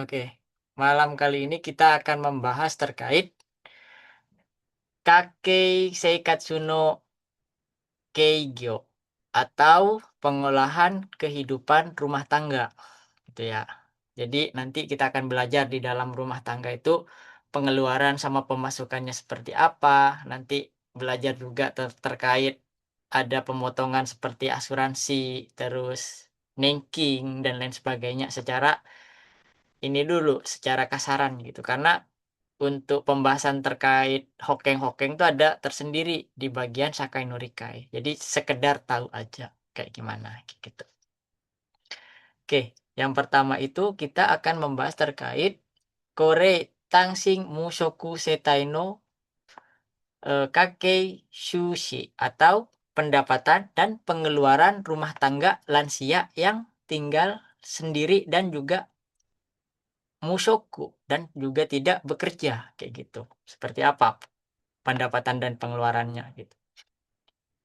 Oke, malam kali ini kita akan membahas terkait Kakei Seikatsu no Keigyo atau pengolahan kehidupan rumah tangga, gitu ya. Jadi nanti kita akan belajar di dalam rumah tangga itu pengeluaran sama pemasukannya seperti apa, nanti belajar juga terkait ada pemotongan seperti asuransi, terus nanking dan lain sebagainya secara ini dulu, secara kasaran gitu. Karena untuk pembahasan terkait hokeng-hokeng itu ada tersendiri di bagian Sakai no Rikai. Jadi sekedar tahu aja kayak gimana kayak gitu. Oke, yang pertama itu kita akan membahas terkait Kore Tangsing Musoku Setai no Kakei Shushi atau pendapatan dan pengeluaran rumah tangga lansia yang tinggal sendiri dan juga musoku dan juga tidak bekerja kayak gitu. Seperti apa pendapatan dan pengeluarannya gitu.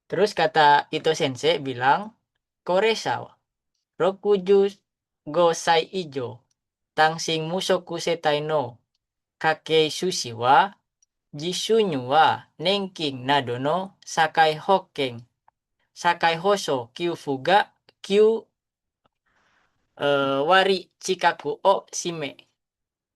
Terus kata Ito Sensei bilang, Koresha wa rokuju gosai ijo tangsing musoku setai no kakei sushi wa jishunyu wa nenking nado no sakai hoken sakai hoso kyufu ga kyu wari chikaku o shime.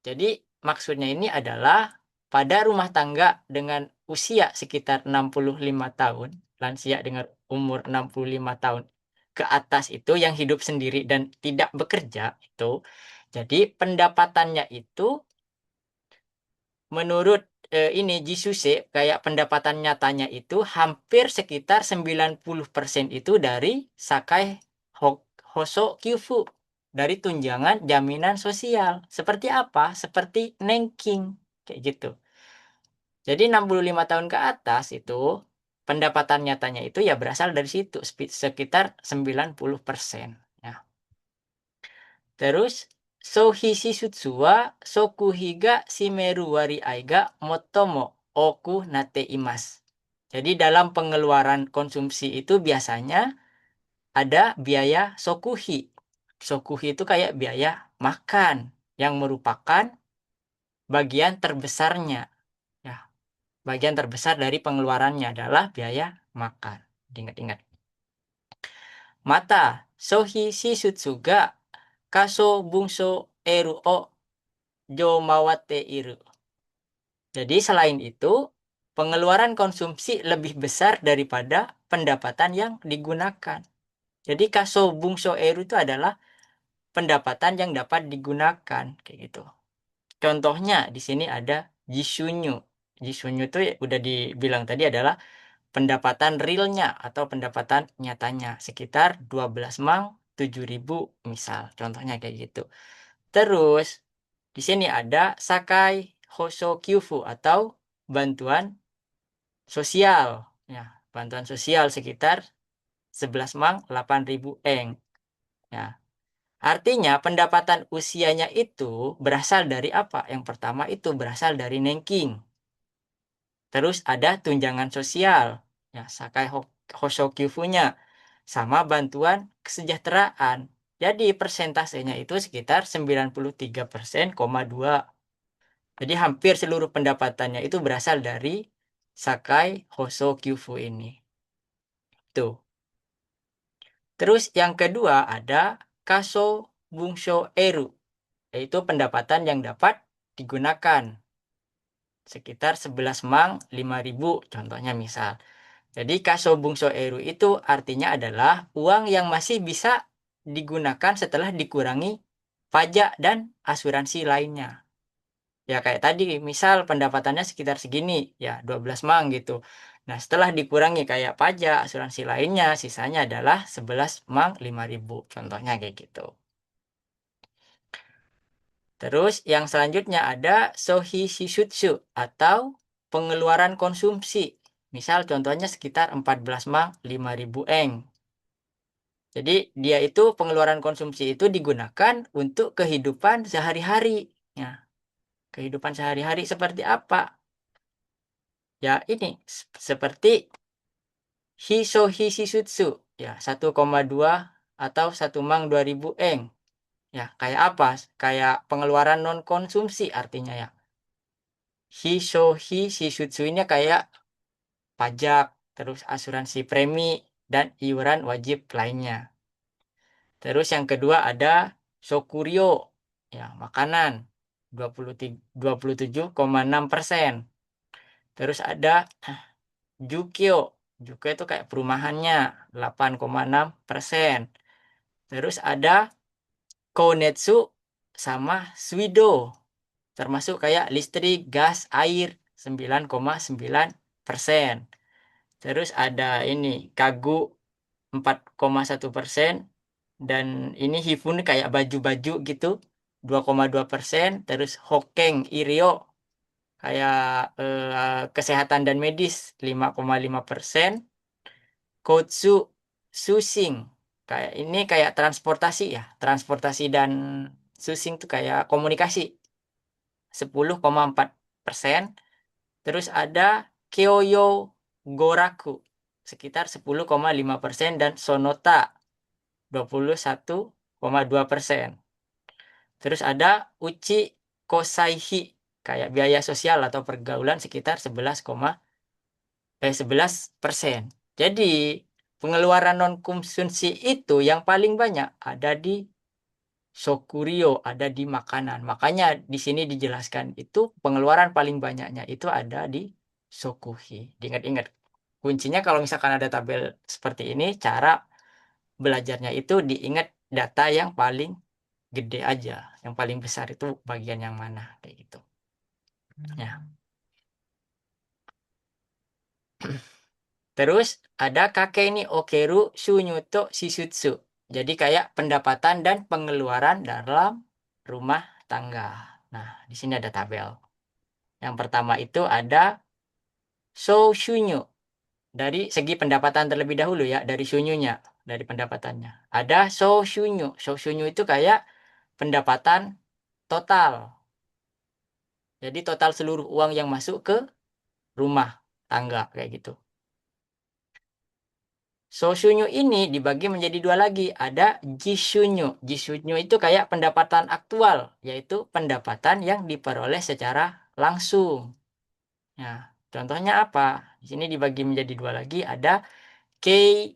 Jadi maksudnya ini adalah pada rumah tangga dengan usia sekitar 65 tahun, lansia dengan umur 65 tahun ke atas itu yang hidup sendiri dan tidak bekerja itu. Jadi pendapatannya itu menurut ini Jisuse kayak pendapatan nyatanya itu hampir sekitar 90% itu dari Sakai Hoso Kyufu, dari tunjangan jaminan sosial. Seperti apa? Seperti Nenking kayak gitu. Jadi 65 tahun ke atas itu pendapatan nyatanya itu ya berasal dari situ sekitar 90%. Ya. Terus Sohi shishutsu wa sokuhi ga shimeru wari ai ga motomo oku nate imasu. Jadi dalam pengeluaran konsumsi itu biasanya ada biaya sokuhi. Sokuhi itu kayak biaya makan yang merupakan bagian terbesarnya. Ya, bagian terbesar dari pengeluarannya adalah biaya makan. Ingat-ingat. Mata sohi shishutsu ga kaso bungso eru o jo mawate iru. Jadi selain itu, pengeluaran konsumsi lebih besar daripada pendapatan yang digunakan. Jadi kaso bungso eru itu adalah pendapatan yang dapat digunakan kayak gitu. Contohnya di sini ada jishunyu. Jishunyu itu udah dibilang tadi adalah pendapatan realnya atau pendapatan nyatanya sekitar 12 mang 7.000 misal. Contohnya kayak gitu. Terus di sini ada Sakai Hoso Kyufu atau bantuan sosial. Ya, bantuan sosial sekitar 11 mang 8.000 eng. Ya, artinya pendapatan usianya itu berasal dari apa? Yang pertama itu berasal dari Nenking. Terus ada tunjangan sosial. Ya, Sakai Hosokyufu-nya. Sama bantuan kesejahteraan. Jadi persentasenya itu sekitar 93,2%. Jadi hampir seluruh pendapatannya itu berasal dari Sakai Hosokyufu ini. Tuh. Terus yang kedua ada Kaso Bungsho Eru, yaitu pendapatan yang dapat digunakan sekitar 11 mang 5.000 contohnya misal. Jadi Kaso Bungsho Eru itu artinya adalah uang yang masih bisa digunakan setelah dikurangi pajak dan asuransi lainnya. Ya kayak tadi misal pendapatannya sekitar segini, ya 12 mang gitu. Nah, setelah dikurangi kayak pajak, asuransi lainnya, sisanya adalah 11 mang 5.000. Contohnya kayak gitu. Terus yang selanjutnya ada Sohi Shishutsu atau pengeluaran konsumsi. Misal contohnya sekitar 14 mang 5.000 eng. Jadi dia itu pengeluaran konsumsi itu digunakan untuk kehidupan sehari-hari. Ya, kehidupan sehari-hari seperti apa? Ya ini seperti Hiso Hishitsu. Ya 1,2 atau 1 mang 2.000 eng. Ya, kayak apa? Kayak pengeluaran non konsumsi artinya ya. Hishohi shishutsu ini kayak pajak, terus asuransi premi dan iuran wajib lainnya. Terus yang kedua ada sokuryo, ya, makanan 27,6%. Terus ada jukyo. Jukyo itu kayak perumahannya 8,6%. Terus ada konetsu sama suido, termasuk kayak listrik, gas, air 9,9%. Terus ada ini kagu 4,1%, dan ini hifun kayak baju-baju gitu 2,2%. Terus hokeng irio kayak kesehatan dan medis 5,5%. Kotsu susing kayak ini kayak transportasi ya, transportasi dan susing tuh kayak komunikasi 10,4%. Terus ada Kyoyo Goraku sekitar 10,5% dan Sonota 21,2%. Terus ada Uchi Kosaihi kayak biaya sosial atau pergaulan sekitar 11%. Jadi pengeluaran non konsumsi itu yang paling banyak ada di Sokurio, ada di makanan. Makanya di sini dijelaskan itu pengeluaran paling banyaknya itu ada di Sokuhi. Diingat-ingat. Kuncinya kalau misalkan ada tabel seperti ini, cara belajarnya itu diingat data yang paling gede aja. Yang paling besar itu bagian yang mana, kayak gitu. Ya. Terus ada kakek ini okeru shunyuto shishutsu. Jadi kayak pendapatan dan pengeluaran dalam rumah tangga. Nah, di sini ada tabel. Yang pertama itu ada shou shunyu. Dari segi pendapatan terlebih dahulu ya, dari shunyunya, dari pendapatannya. Ada shou shunyu. Shou shunyu itu kayak pendapatan total. Jadi total seluruh uang yang masuk ke rumah tangga kayak gitu. Soshunyu ini dibagi menjadi dua lagi. Ada jishunyu. Jishunyu itu kayak pendapatan aktual, yaitu pendapatan yang diperoleh secara langsung. Nah, contohnya apa? Di sini dibagi menjadi dua lagi. Ada kei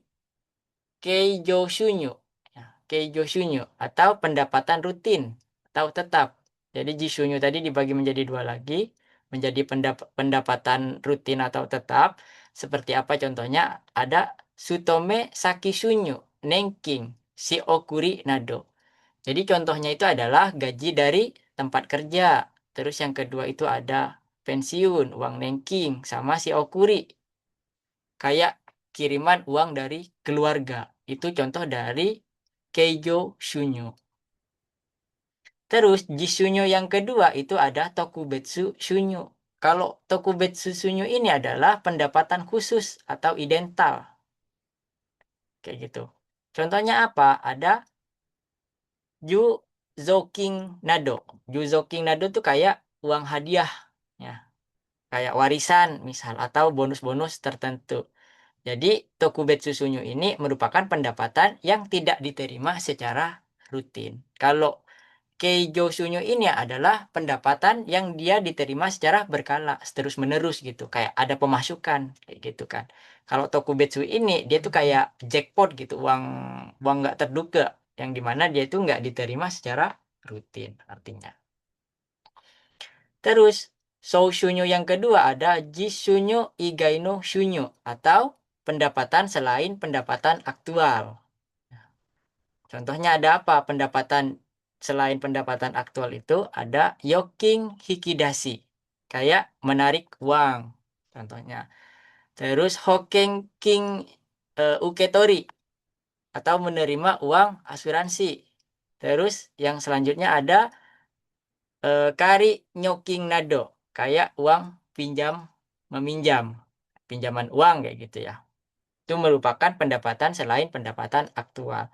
keijoshunyu. Ya, keijoshunyu atau pendapatan rutin atau tetap. Jadi jishunyu tadi dibagi menjadi dua lagi, menjadi pendapatan rutin atau tetap. Seperti apa contohnya? Ada Sutome Sakishunyu, Nenking, Shiokuri Nado. Jadi contohnya itu adalah gaji dari tempat kerja. Terus yang kedua itu ada pensiun, uang Nenking, sama Shiokuri. Kayak kiriman uang dari keluarga. Itu contoh dari Keijo Shunyu. Terus Jishunyu yang kedua itu ada Tokubetsu Shunyu. Kalau Tokubetsu Shunyu ini adalah pendapatan khusus atau idental. Kayak gitu. Contohnya apa? Ada Ju Zoking Nado. Ju Zoking Nado tuh kayak uang hadiah. Ya, kayak warisan misal atau bonus-bonus tertentu. Jadi Tokubetsu Shunyu ini merupakan pendapatan yang tidak diterima secara rutin. Kalau Keijo Shunyu ini adalah pendapatan yang dia diterima secara berkala, terus menerus gitu, kayak ada pemasukan kayak gitu kan. Kalau Tokubetsu ini dia tuh kayak jackpot gitu, uang uang nggak terduga, yang dimana dia itu nggak diterima secara rutin artinya. Terus Shou Shunyu yang kedua ada Jishunyu Igai no Shunyu atau pendapatan selain pendapatan aktual. Contohnya ada apa? Pendapatan selain pendapatan aktual itu ada yoking hikidashi. Kayak menarik uang. Contohnya. Terus hoken king uketori atau menerima uang asuransi. Terus yang selanjutnya ada kari nyoking nado. Kayak uang pinjam meminjam. Pinjaman uang kayak gitu ya. Itu merupakan pendapatan selain pendapatan aktual.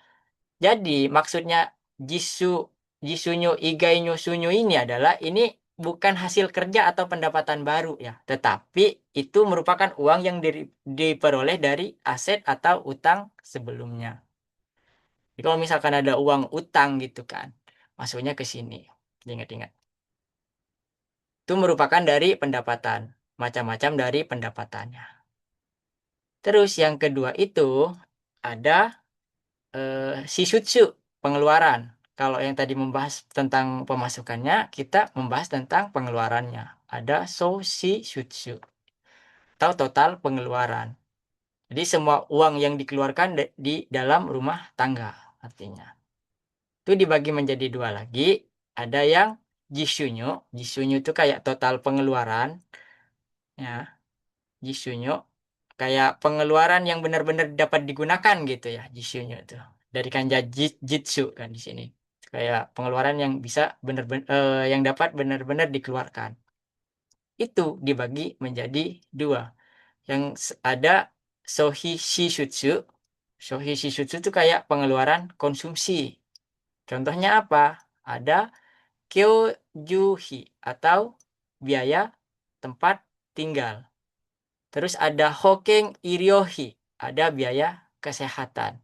Jadi maksudnya jisu jisunyo igainyo sunyo ini adalah ini bukan hasil kerja atau pendapatan baru ya, tetapi itu merupakan uang yang diperoleh dari aset atau utang sebelumnya. Jadi kalau misalkan ada uang utang gitu kan, masuknya ke sini. Ingat-ingat. Itu merupakan dari pendapatan. Macam-macam dari pendapatannya. Terus yang kedua itu ada shishutsu, pengeluaran. Kalau yang tadi membahas tentang pemasukannya, kita membahas tentang pengeluarannya. Ada shishutsu, atau total pengeluaran. Jadi semua uang yang dikeluarkan di dalam rumah tangga, artinya. Itu dibagi menjadi dua lagi. Ada yang jishunyo. Jishunyo itu kayak total pengeluaran. Ya, jishunyo. Kayak pengeluaran yang benar-benar dapat digunakan gitu ya, jishunyo itu. Dari kanja jitsu kan di sini. Kayak pengeluaran yang bisa benar-benar yang dapat benar-benar dikeluarkan. Itu dibagi menjadi dua. Yang ada sohi shishutsu. Sohi shishutsu itu kayak pengeluaran konsumsi. Contohnya apa? Ada kyojuhi atau biaya tempat tinggal. Terus ada hoken iryohi, ada biaya kesehatan.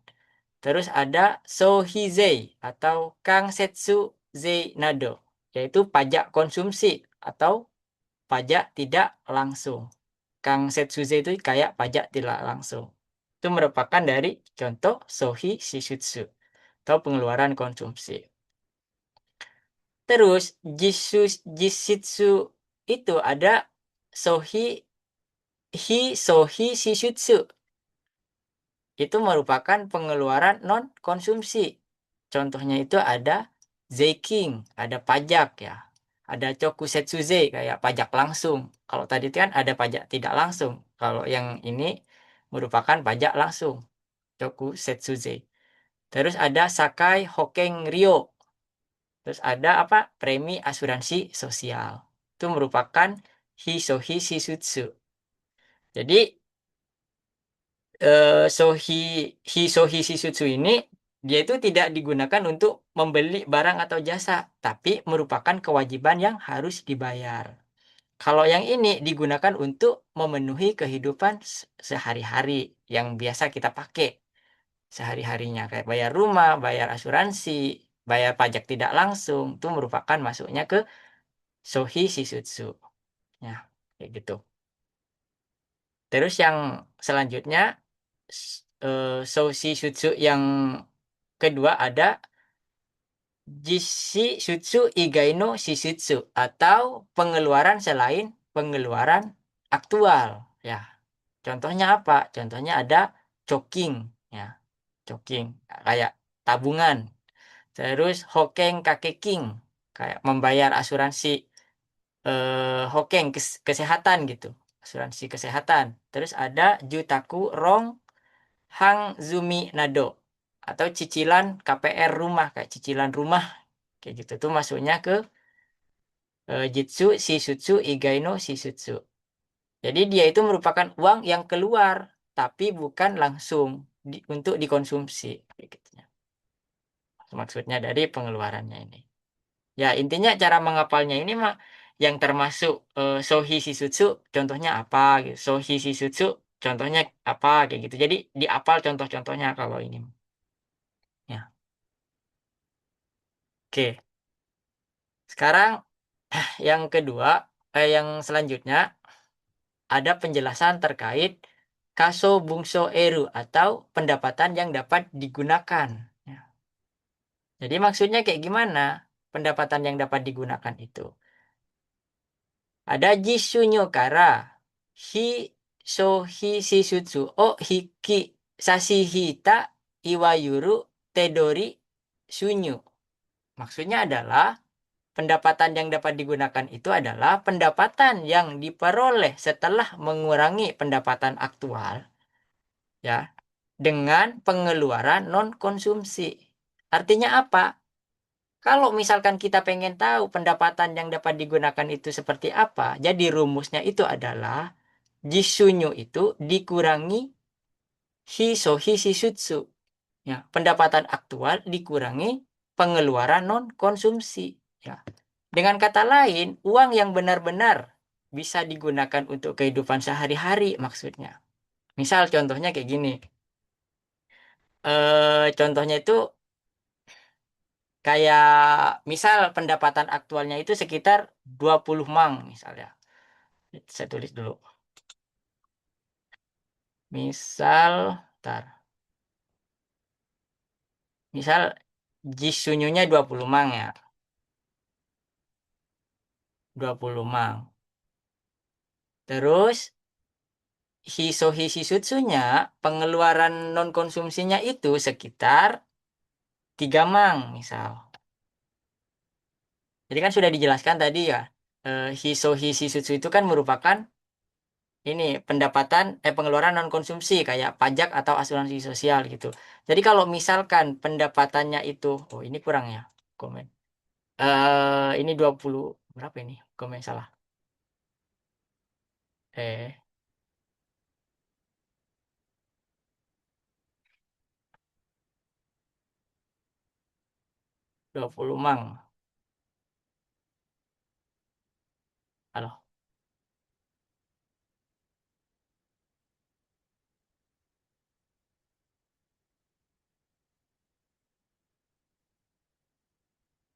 Terus ada sohizei atau kangsetsu zei nado, yaitu pajak konsumsi atau pajak tidak langsung. Kangsetsu zei itu kayak pajak tidak langsung. Itu merupakan dari contoh sohi shishutsu atau pengeluaran konsumsi. Terus jishitsu itu ada sohi sohi shishutsu. Itu merupakan pengeluaran non konsumsi. Contohnya itu ada zeiking, ada pajak ya. Ada chokusetsuzei kayak pajak langsung. Kalau tadi kan ada pajak tidak langsung. Kalau yang ini merupakan pajak langsung. Chokusetsuzei. Terus ada sakai hoken ryo. Terus ada apa? Premi asuransi sosial. Itu merupakan hisohi shishutsu. Jadi sohi hisohi shishutsu ini dia itu tidak digunakan untuk membeli barang atau jasa, tapi merupakan kewajiban yang harus dibayar. Kalau yang ini digunakan untuk memenuhi kehidupan sehari-hari yang biasa kita pakai sehari-harinya, kayak bayar rumah, bayar asuransi, bayar pajak tidak langsung, itu merupakan masuknya ke sohi shishutsu. Ya, kayak gitu. Terus yang selanjutnya Soshi Shutsu yang kedua ada Jishi Shutsu Igai no Shishutsu atau pengeluaran selain pengeluaran aktual ya. Contohnya apa? Contohnya ada choking ya. Choking kayak tabungan. Terus hoken kakeking kayak membayar asuransi hoken kesehatan gitu. Asuransi kesehatan. Terus ada Jutaku Rong Hang Zumi Nado atau cicilan KPR rumah kayak cicilan rumah kayak gitu tuh masuknya ke Jitsu Shishutsu Igai no Shishutsu. Jadi dia itu merupakan uang yang keluar tapi bukan langsung untuk dikonsumsi kayak gitu ya. Maksudnya dari pengeluarannya ini. Ya intinya cara menghafalnya ini mah yang termasuk Sohi Shishutsu contohnya apa gitu. Sohi Shishutsu contohnya apa kayak gitu. Jadi diapal contoh-contohnya kalau ini. Ya. Oke. Sekarang yang kedua, yang selanjutnya ada penjelasan terkait kaso bungso eru atau pendapatan yang dapat digunakan. Ya. Jadi maksudnya kayak gimana pendapatan yang dapat digunakan itu? Ada jisunyo kara hi so hi shishutsu o hiki sashihita iwayuru tedori sunyu. Maksudnya adalah pendapatan yang dapat digunakan itu adalah pendapatan yang diperoleh setelah mengurangi pendapatan aktual ya dengan pengeluaran non konsumsi. Artinya apa? Kalau misalkan kita pengen tahu pendapatan yang dapat digunakan itu seperti apa, jadi rumusnya itu adalah jisunyo itu dikurangi hisohi shishutsu. Ya, pendapatan aktual dikurangi pengeluaran non konsumsi. Ya. Dengan kata lain, uang yang benar-benar bisa digunakan untuk kehidupan sehari-hari maksudnya. Misal contohnya kayak gini. Contohnya itu kayak misal pendapatan aktualnya itu sekitar 20 mang misalnya. Saya tulis dulu. Misal, ntar. Misal Jisunyunya 20 mang ya. 20 mang. Terus Hisohi Shishutsunya pengeluaran non konsumsinya itu sekitar 3 mang misal. Jadi kan sudah dijelaskan tadi ya. Hisohi Shishutsu itu kan merupakan ini pengeluaran non konsumsi kayak pajak atau asuransi sosial gitu. Jadi kalau misalkan pendapatannya itu, oh ini kurang ya komen. Ini 20 berapa ini? Komen salah. Eh 20 mang. Halo.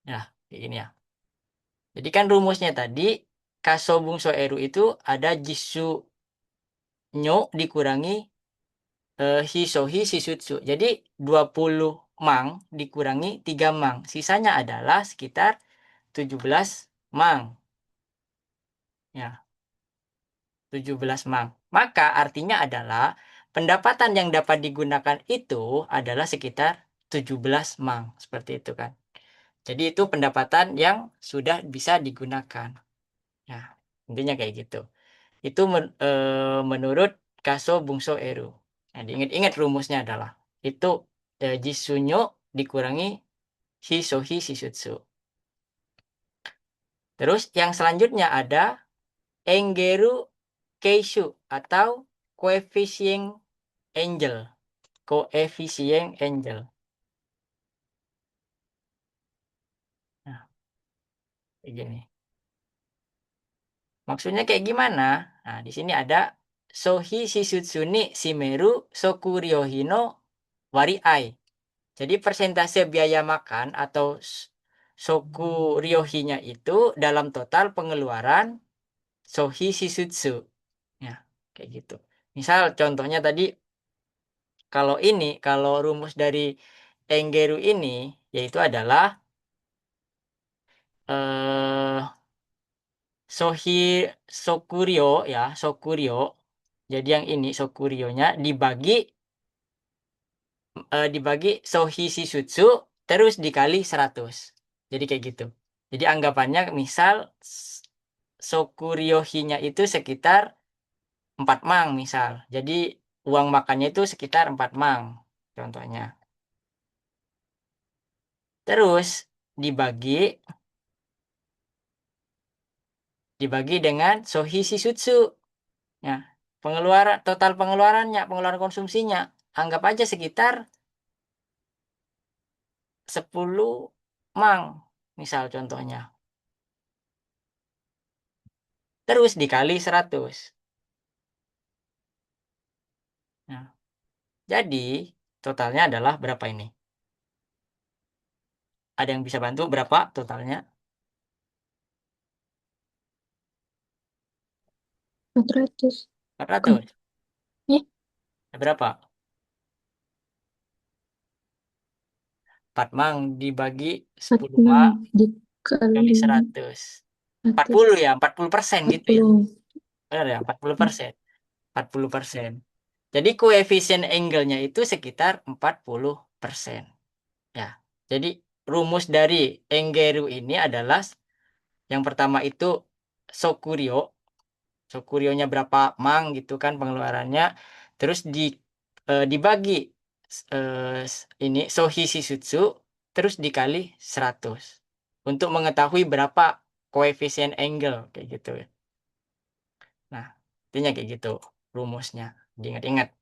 Ya, kayak gini ya. Jadi kan rumusnya tadi Kasobung Soeru itu ada Jisu Nyo dikurangi Hisohi Shishutsu. Jadi 20 mang dikurangi 3 mang. Sisanya adalah sekitar 17 mang. Ya, 17 mang. Maka artinya adalah pendapatan yang dapat digunakan itu adalah sekitar 17 mang. Seperti itu kan. Jadi itu pendapatan yang sudah bisa digunakan. Nah, intinya kayak gitu. Itu menurut Kaso Bungso Eru. Nah, diingat-ingat rumusnya adalah itu Jisunyo dikurangi Hisohi Shishutsu. Terus yang selanjutnya ada Engeru Keishu atau koefisien angel. Koefisien angel. Nah, kayak gini. Maksudnya kayak gimana? Nah, di sini ada Sohi Shishutsu ni Shimeru Sokuryohino Wari Ai. Jadi persentase biaya makan atau soku ryohinya itu dalam total pengeluaran sohi shishutsu. Ya, kayak gitu. Misal contohnya tadi kalau rumus dari Engeru ini yaitu adalah eh sohi sokuryo ya, sokuryo. Jadi yang ini sokuryonya dibagi sohi shishutsu terus dikali 100. Jadi kayak gitu. Jadi anggapannya misal sokuryohinya itu sekitar 4 mang misal. Jadi uang makannya itu sekitar 4 mang contohnya. Terus dibagi dibagi dengan sohi shishutsu. Ya, pengeluaran konsumsinya anggap aja sekitar 10 mang misal contohnya. Terus dikali 100. Nah, jadi totalnya adalah berapa ini? Ada yang bisa bantu berapa totalnya? 400. Bukan. 400. Eh, Berapa? 4 mang dibagi 10 enam mang kali dikali 100. 100. 40 ya, 40% gitu ya. 40. Benar ya, 40%. 40%. Jadi koefisien angle-nya itu sekitar 40%. Ya. Jadi rumus dari Engeru ini adalah yang pertama itu Sokuryo. Sokuryonya berapa mang gitu kan pengeluarannya. Terus dibagi ini Sohi Shishutsu terus dikali 100 untuk mengetahui berapa koefisien angle kayak gitu. Nah, intinya kayak gitu rumusnya. Diingat-ingat.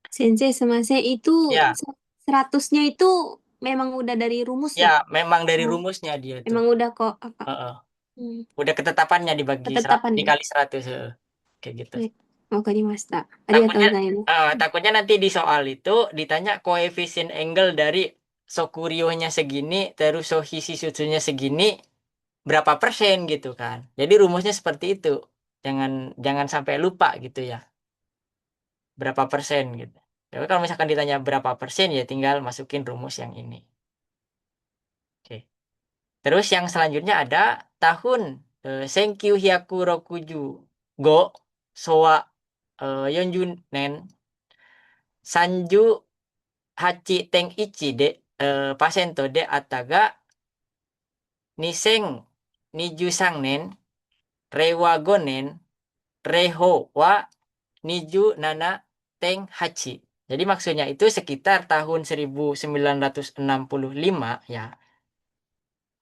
Sensei sama saya itu Ya, 100-nya itu memang udah dari rumus ya ya? memang dari Oh, rumusnya dia tuh. memang udah kok apa? Heeh. Hmm, Udah ketetapannya dibagi ketetapan ya? dikali 100 kayak gitu. Baik. Wakarimashita. Arigatou Takutnya gozaimasu. takutnya nanti di soal itu ditanya koefisien angle dari Sokurionya segini, terus Sohi Shishutsunya segini, berapa persen gitu kan. Jadi rumusnya seperti itu. Jangan jangan sampai lupa gitu ya. Berapa persen gitu. Tapi kalau misalkan ditanya berapa persen ya tinggal masukin rumus yang ini. Oke. Terus yang selanjutnya ada tahun Senkyu Hyaku Rokuju Go Sowa Yonjun Nen Sanju Hachi Teng Ichi de pasento de Ataga Niseng Niju Nen Rewa Gonen Reho wa Niju Nana Teng Hachi. Jadi maksudnya itu sekitar tahun 1965 ya.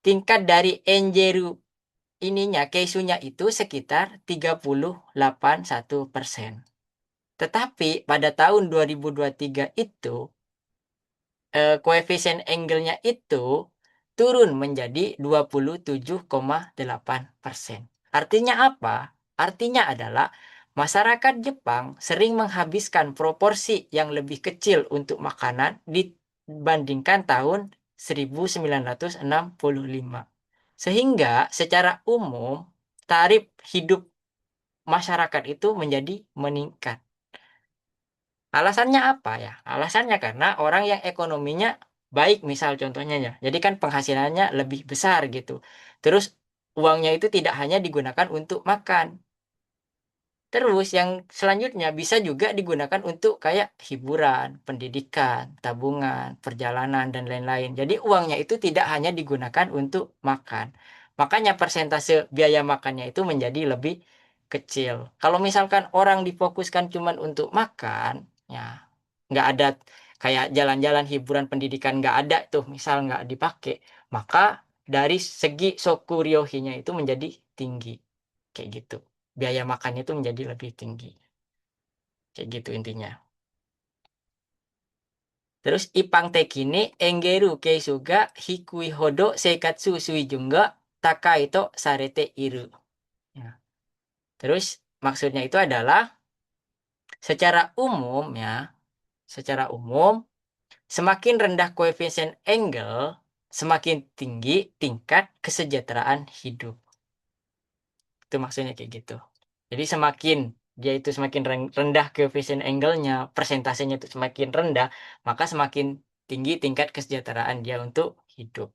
Tingkat dari Enjeru ininya keisunya itu sekitar 38,1%. Tetapi pada tahun 2023 itu koefisien angle-nya itu turun menjadi 27,8%. Artinya apa? Artinya adalah masyarakat Jepang sering menghabiskan proporsi yang lebih kecil untuk makanan dibandingkan tahun 1965. Sehingga secara umum tarif hidup masyarakat itu menjadi meningkat. Alasannya apa ya? Alasannya karena orang yang ekonominya baik, misal contohnya ya. Jadi kan penghasilannya lebih besar gitu. Terus uangnya itu tidak hanya digunakan untuk makan. Terus yang selanjutnya bisa juga digunakan untuk kayak hiburan, pendidikan, tabungan, perjalanan, dan lain-lain. Jadi uangnya itu tidak hanya digunakan untuk makan. Makanya persentase biaya makannya itu menjadi lebih kecil. Kalau misalkan orang difokuskan cuman untuk makan, ya nggak ada kayak jalan-jalan, hiburan, pendidikan nggak ada tuh, misal nggak dipakai, maka dari segi sokuryohinya itu menjadi tinggi. Kayak gitu. Biaya makannya itu menjadi lebih tinggi. Kayak gitu intinya. Terus Ipang Tekine Engeru Keisuga Hikui Hodo Seikatsu Suijunga Takaito Sarete Iru. Ya. Terus maksudnya itu adalah secara umum ya, secara umum semakin rendah koefisien angle, semakin tinggi tingkat kesejahteraan hidup. Itu maksudnya kayak gitu. Jadi semakin dia itu semakin rendah koefisien angle-nya, persentasenya itu semakin rendah, maka semakin tinggi tingkat kesejahteraan dia untuk hidup.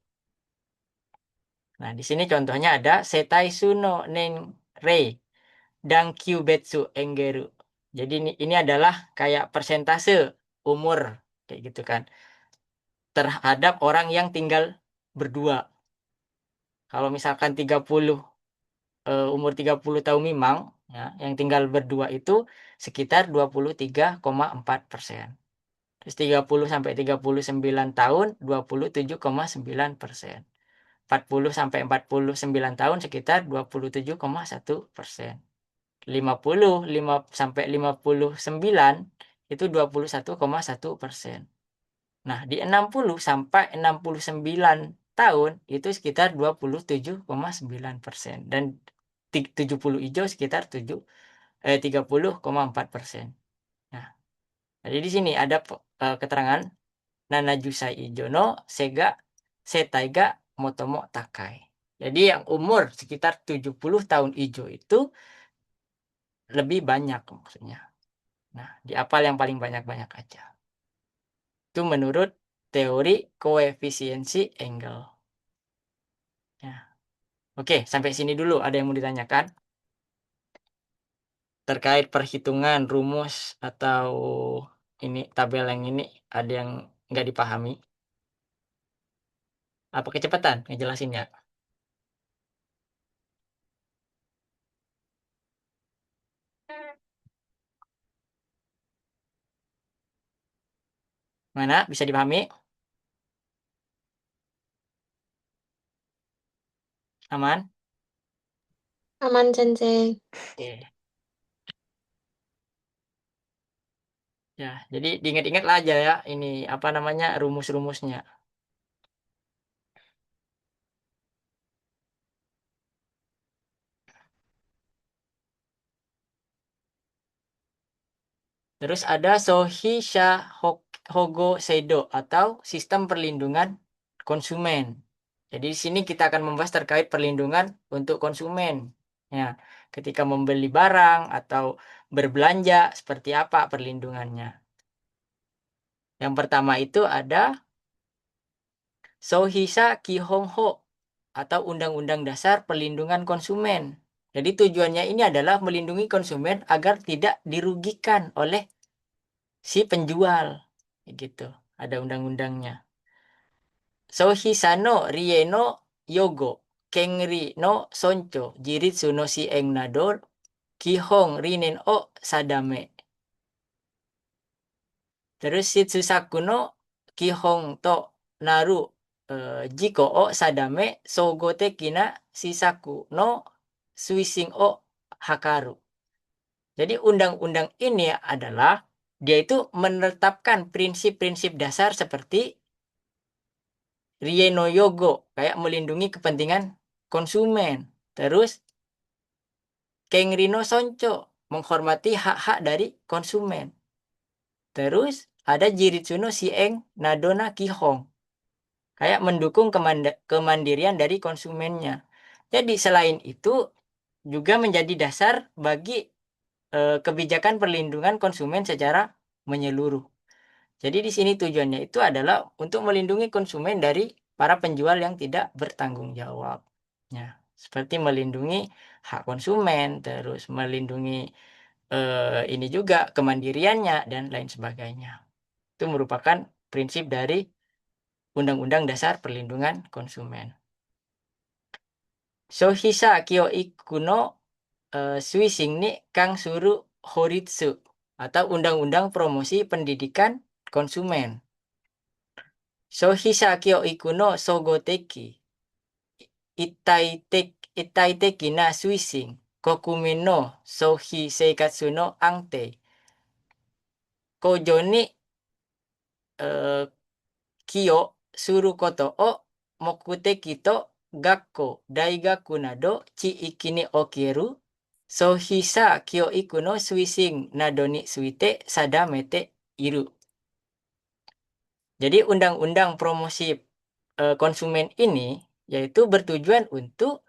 Nah, di sini contohnya ada Setai Suno Nenrei dan Kyubetsu Engeru. Jadi ini adalah kayak persentase umur kayak gitu kan terhadap orang yang tinggal berdua. Kalau misalkan umur 30 tahun memang ya, yang tinggal berdua itu sekitar 23,4%. Terus 30 sampai 39 tahun 27,9%. 40 sampai 49 tahun sekitar 27,1%. 55 sampai 59 itu 21,1%. Nah, di 60 sampai 69 tahun itu sekitar 27,9%. Dan 70 hijau sekitar 30,4%. Nah, jadi di sini ada keterangan Nanajusai Ijo no Sega Setaiga Motomo Takai. Jadi yang umur sekitar 70 tahun hijau itu lebih banyak maksudnya. Nah, di apal yang paling banyak-banyak aja. Itu menurut teori koefisiensi angle. Ya. Oke, sampai sini dulu. Ada yang mau ditanyakan? Terkait perhitungan, rumus, atau ini tabel yang ini ada yang nggak dipahami? Apa kecepatan ngejelasinnya? Mana? Bisa dipahami? Aman? Aman, Sensei. Oke. Ya, jadi diingat-ingat lah aja ya ini apa namanya rumus-rumusnya. Terus ada Hogo Seido atau sistem perlindungan konsumen. Jadi di sini kita akan membahas terkait perlindungan untuk konsumen. Ya, ketika membeli barang atau berbelanja seperti apa perlindungannya. Yang pertama itu ada Sohisa Kihongho atau Undang-Undang Dasar Perlindungan Konsumen. Jadi tujuannya ini adalah melindungi konsumen agar tidak dirugikan oleh si penjual. Gitu. Ada undang-undangnya. Sohisa no rie no yogo. Kengri no soncho. Jiritsu no sieng nado. Kihong rinen o sadame. Terus Shitsusaku no Kihong to naru jiko o sadame sogo tekina shisaku no suising o hakaru. Jadi undang-undang ini adalah dia itu menetapkan prinsip-prinsip dasar seperti Rieno Yogo, kayak melindungi kepentingan konsumen. Terus Kengrino Sonco, menghormati hak-hak dari konsumen. Terus ada Jiritsuno Sieng Nadona Kihong, kayak mendukung kemandirian dari konsumennya. Jadi selain itu juga menjadi dasar bagi kebijakan perlindungan konsumen secara menyeluruh. Jadi di sini tujuannya itu adalah untuk melindungi konsumen dari para penjual yang tidak bertanggung jawab. Ya, seperti melindungi hak konsumen, terus melindungi ini juga kemandiriannya dan lain sebagainya. Itu merupakan prinsip dari Undang-Undang Dasar Perlindungan Konsumen. Sohisa kyo ikuno suising ni kang suru horitsu atau Undang-Undang Promosi Pendidikan Konsumen. Sohisa kyo ikuno sogoteki itai teki na suising kokumin no sohi seikatsu no angtei. Kojo ni eh, kyo suru koto o mokuteki to gakko, daigaku nado chiiki ni okeru sohisa kyo iku no suising nado ni suite sadamete iru. Jadi undang-undang promosi konsumen ini yaitu bertujuan untuk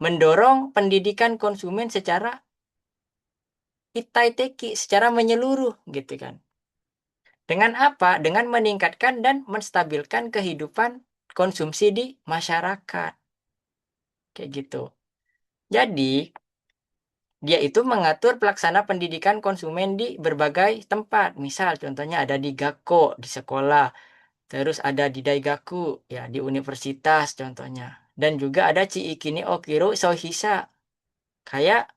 mendorong pendidikan konsumen secara itaiteki, secara menyeluruh gitu kan. Dengan apa? Dengan meningkatkan dan menstabilkan kehidupan konsumsi di masyarakat. Kayak gitu. Jadi, dia itu mengatur pelaksana pendidikan konsumen di berbagai tempat. Misal contohnya ada di Gakko, di sekolah. Terus ada di Daigaku, ya di universitas contohnya. Dan juga ada Chiikini Okiro Sohisa. Kayak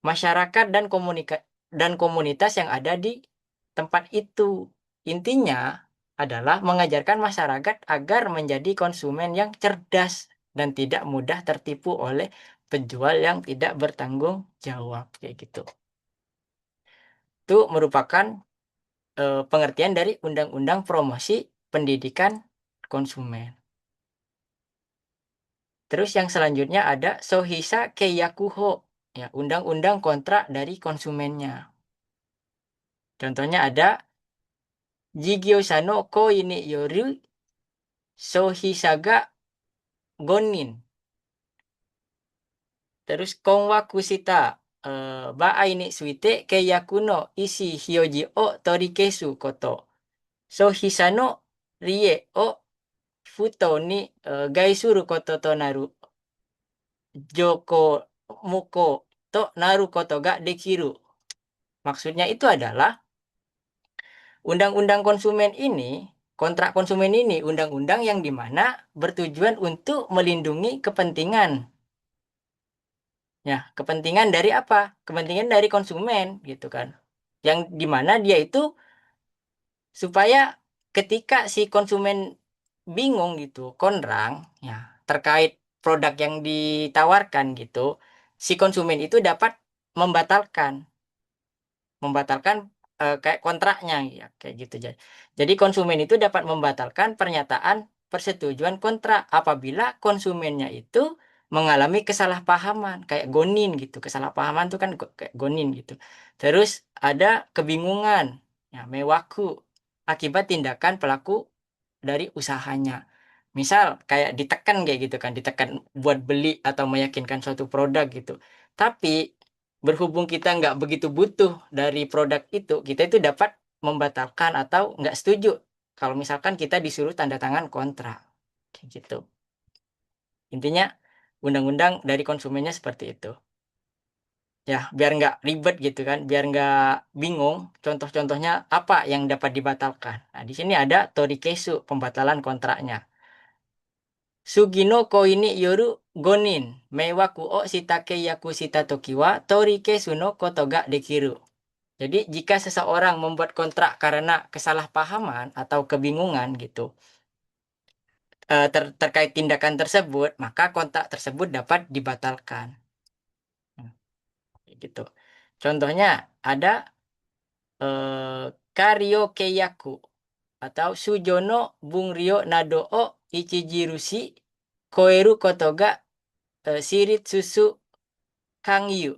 masyarakat dan komunitas yang ada di tempat itu. Intinya adalah mengajarkan masyarakat agar menjadi konsumen yang cerdas dan tidak mudah tertipu oleh penjual yang tidak bertanggung jawab kayak gitu. Itu merupakan pengertian dari Undang-Undang Promosi Pendidikan Konsumen. Terus yang selanjutnya ada Sohisa Keiyakuho, ya, undang-undang kontrak dari konsumennya. Contohnya ada Jigyosha no koi ni yoru Sohisa ga gonin. Terus Konwaku shita baai ni suite keiyaku no isi hyoji o torikesu koto. Sohisa no rie o futo ni gai suru koto to naru. Joko muko to naru koto ga dekiru. Maksudnya itu adalah undang-undang konsumen ini, kontrak konsumen ini, undang-undang yang dimana bertujuan untuk melindungi kepentingan. Ya, kepentingan dari apa? Kepentingan dari konsumen, gitu kan. Yang dimana dia itu supaya ketika si konsumen bingung gitu, kondrang, ya, terkait produk yang ditawarkan gitu, si konsumen itu dapat membatalkan membatalkan kayak kontraknya ya kayak gitu. Jadi konsumen itu dapat membatalkan pernyataan persetujuan kontrak apabila konsumennya itu mengalami kesalahpahaman kayak gonin gitu. Kesalahpahaman tuh kan kayak gonin gitu. Terus ada kebingungan, ya, mewaku akibat tindakan pelaku dari usahanya. Misal kayak ditekan kayak gitu kan, ditekan buat beli atau meyakinkan suatu produk gitu. Tapi berhubung kita nggak begitu butuh dari produk itu, kita itu dapat membatalkan atau nggak setuju kalau misalkan kita disuruh tanda tangan kontrak. Kayak gitu. Intinya undang-undang dari konsumennya seperti itu. Ya, biar nggak ribet gitu kan, biar nggak bingung. Contoh-contohnya apa yang dapat dibatalkan. Nah, di sini ada torikesu, pembatalan kontraknya. Sugino koini yoru gonin, meiwaku o shitake yaku shita toki wa torikesu no koto ga dekiru. Jadi, jika seseorang membuat kontrak karena kesalahpahaman atau kebingungan gitu, terkait tindakan tersebut, maka kontrak tersebut dapat dibatalkan. Hmm, gitu. Contohnya ada karaoke yaku atau Sujono Bung Rio Nado o Ichijirushi Koeru Kotoga Sirit Susu Kangyu.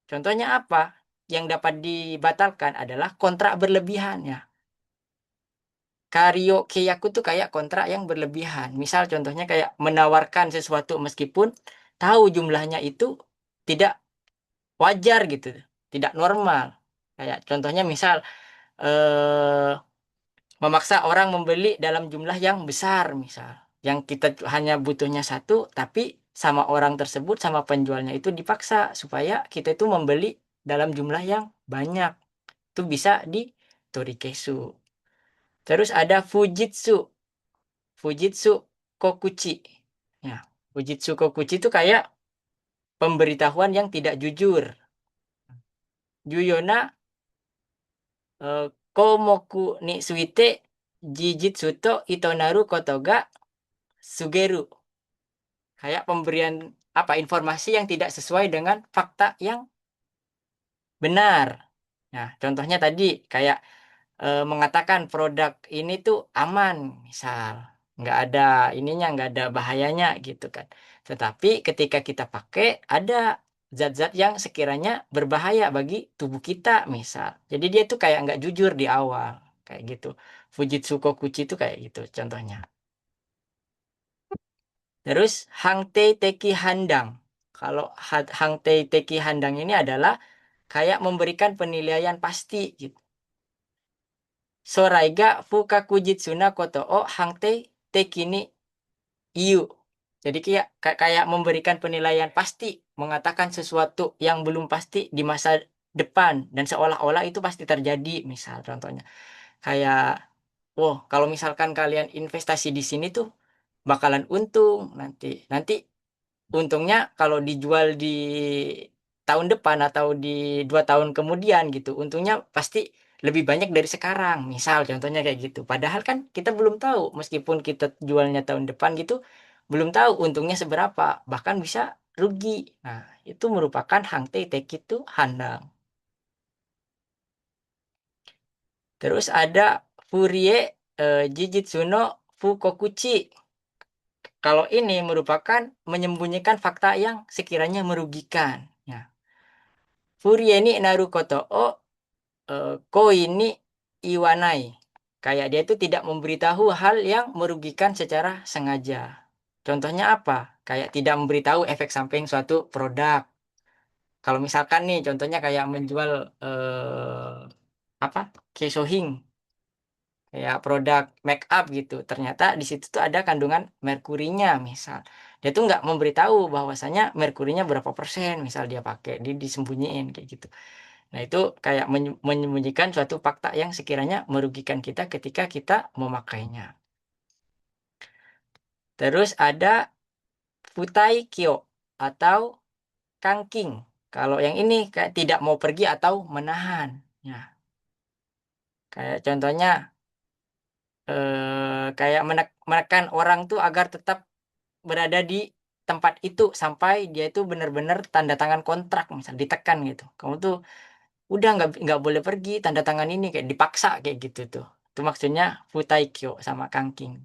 Contohnya apa? Yang dapat dibatalkan adalah kontrak berlebihan ya. Karaoke yaku tuh kayak kontrak yang berlebihan. Misal contohnya kayak menawarkan sesuatu meskipun tahu jumlahnya itu tidak wajar gitu, tidak normal. Kayak contohnya misal eh memaksa orang membeli dalam jumlah yang besar, misal. Yang kita hanya butuhnya satu, tapi sama orang tersebut, sama penjualnya itu dipaksa supaya kita itu membeli dalam jumlah yang banyak. Itu bisa di Torikesu. Terus ada Fujitsu. Fujitsu Kokuchi. Ya, Fujitsu Kokuchi itu kayak pemberitahuan yang tidak jujur. Yuyona eh, Komoku ni suite Jijitsu to Itonaru Kotoga Sugeru. Kayak pemberian apa informasi yang tidak sesuai dengan fakta yang benar. Nah, contohnya tadi kayak mengatakan produk ini tuh aman, misal nggak ada ininya, nggak ada bahayanya gitu kan. Tetapi ketika kita pakai ada zat-zat yang sekiranya berbahaya bagi tubuh kita, misal. Jadi dia tuh kayak nggak jujur di awal, kayak gitu. Fujitsu Kokuchi itu kayak gitu contohnya. Terus Hangtei Teki Handang. Kalau Hangtei Teki Handang ini adalah kayak memberikan penilaian pasti gitu. Soraiga Fukaku Jitsuna Koto o Hangtei Teki ni Iu. Jadi kayak memberikan penilaian pasti, mengatakan sesuatu yang belum pasti di masa depan dan seolah-olah itu pasti terjadi, misal contohnya. Kayak, oh, kalau misalkan kalian investasi di sini tuh bakalan untung nanti. Nanti untungnya kalau dijual di tahun depan atau di 2 tahun kemudian gitu, untungnya pasti lebih banyak dari sekarang. Misal contohnya kayak gitu. Padahal kan kita belum tahu, meskipun kita jualnya tahun depan gitu, belum tahu untungnya seberapa, bahkan bisa rugi. Nah, itu merupakan hangtei teki itu handang. Terus ada furie jijitsu no fukokuchi. Kalau ini merupakan menyembunyikan fakta yang sekiranya merugikan. Ya. Furie ni narukoto o koi ni iwanai. Kayak dia itu tidak memberitahu hal yang merugikan secara sengaja. Contohnya apa? Kayak tidak memberitahu efek samping suatu produk. Kalau misalkan nih, contohnya kayak menjual apa? Kesohing, kayak produk make up gitu. Ternyata di situ tuh ada kandungan merkurinya, misal. Dia tuh nggak memberitahu bahwasanya merkurinya berapa persen, misal dia pakai, dia disembunyiin kayak gitu. Nah, itu kayak menyembunyikan suatu fakta yang sekiranya merugikan kita ketika kita memakainya. Terus ada futai kyo atau kangking. Kalau yang ini kayak tidak mau pergi atau menahan. Ya, kayak contohnya kayak menekan orang tuh agar tetap berada di tempat itu sampai dia itu benar-benar tanda tangan kontrak, misal ditekan gitu. Kamu tuh udah nggak boleh pergi, tanda tangan ini kayak dipaksa kayak gitu tuh. Itu maksudnya futaikyo sama kangking.